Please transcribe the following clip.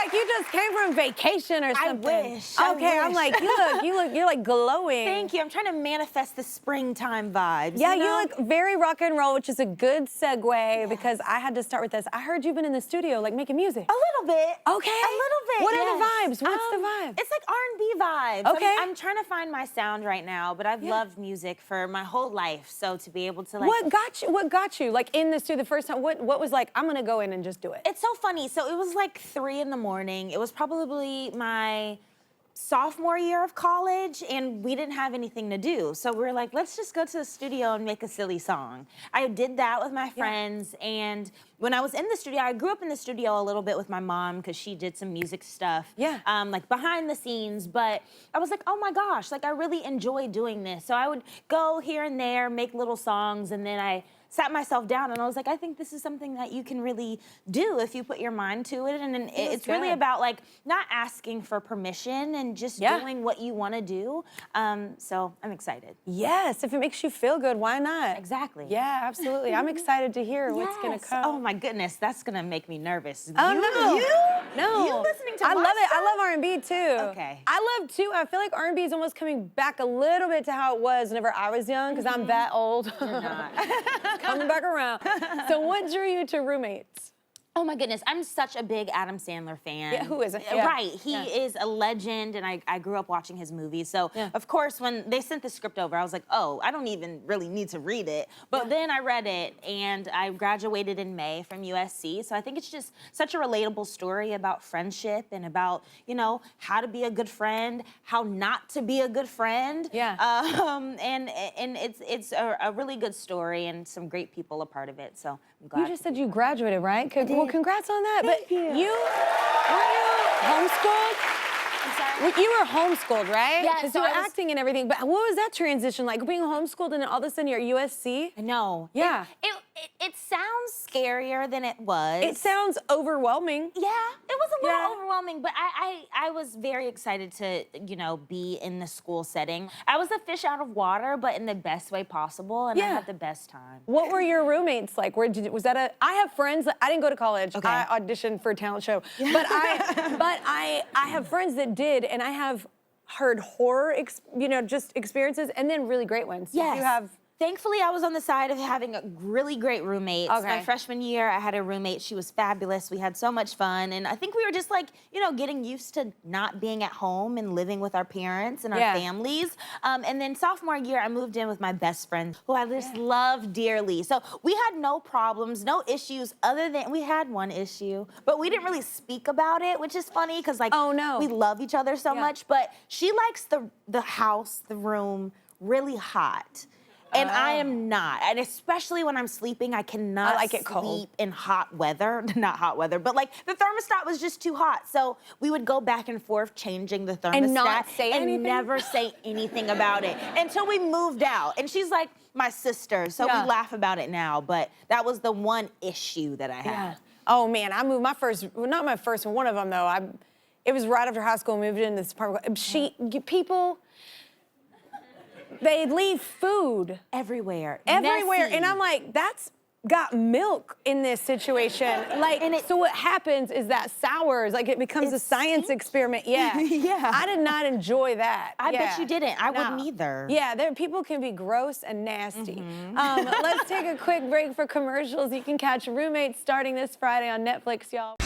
like you just came from vacation or something. I wish. Okay, I'm like, you're like glowing. Thank you. I'm trying to manifest the springtime vibes. Yeah, you know? you look very rock and roll, which is a good segue because I had to start with this. I heard you've been in the studio, like making music. A little bit. Okay. A little bit. What yes. are the vibes? What's the vibe? It's like R&B vibes. Okay. I'm trying to find my sound right now, but I've loved music for my whole life. So to be able to like. What got you? Like in the studio the first time? What was like? I'm gonna go in and just do it. It's so funny. So it was like 3 in the morning. It was probably my sophomore year of college, and we didn't have anything to do. So we were like, let's just go to the studio and make a silly song. I did that with my friends, and when I was in the studio, I grew up in the studio a little bit with my mom because she did some music stuff, like behind the scenes, but I was like, oh my gosh, like I really enjoy doing this. So I would go here and there, make little songs, and then I sat myself down and I was like, I think this is something that you can really do if you put your mind to it. And it's really about like not asking for permission and just doing what you want to do. So I'm excited. Yes, if it makes you feel good, why not? Exactly. Yeah, absolutely. I'm excited to hear what's gonna come. Oh my goodness, that's gonna make me nervous. Oh, You listening to I my love it. stuff? I love R&B too. Okay. I love too. I feel like R&B is almost coming back a little bit to how it was whenever I was young, because I'm that old. You're not. Coming back around. So what drew you to Roommates? Oh my goodness, I'm such a big Adam Sandler fan. Yeah, who isn't? Yeah. Right, he is a legend, and I grew up watching his movies. So of course, when they sent the script over, I was like, oh, I don't even really need to read it. But then I read it, and I graduated in May from USC. So I think it's just such a relatable story about friendship and about, you know, how to be a good friend, how not to be a good friend. Yeah. And it's a really good story, and some great people a part of it. So I'm glad. You just said you graduated, right? Well, congrats on that. Thank you. Were you homeschooled? I'm sorry? You were homeschooled, right? Yeah, because so you were I was acting and everything. But what was that transition like? Being homeschooled and then all of a sudden you're at USC? I know. Yeah. It sounds scarier than it was. It sounds overwhelming. Yeah, it was a little overwhelming, but I was very excited to, you know, be in the school setting. I was a fish out of water, but in the best way possible, and I had the best time. What were your roommates like? Was that I have friends, I didn't go to college. Okay. I auditioned for a talent show. But I have friends that did, and I have heard horror, just experiences, and then really great ones. Yes. You have. Thankfully, I was on the side of having a really great roommate. Okay. My freshman year, I had a roommate. She was fabulous. We had so much fun. And I think we were just like, you know, getting used to not being at home and living with our parents and our families. And then sophomore year, I moved in with my best friend, who I just love dearly. So we had no problems, no issues, other than we had one issue, but we didn't really speak about it, which is funny because like, we love each other so much. But she likes the house, the room, really hot. And I am not, and especially when I'm sleeping, I cannot sleep in hot weather. Not hot weather, but like the thermostat was just too hot. So we would go back and forth changing the thermostat and not say anything? Never say anything about it until we moved out. And she's like my sister, so we laugh about it now, but that was the one issue that I had. Yeah. Oh man, I moved not my first one of them though. It was right after high school, moved into this apartment. People, they leave food everywhere, messy. And I'm like, that's got milk in this situation. Like, so what happens is that sours, like it becomes a science experiment. Yeah. I did not enjoy that. I bet you didn't. I wouldn't either. Yeah, people can be gross and nasty. Let's take a quick break for commercials. You can catch Roommates starting this Friday on Netflix, y'all.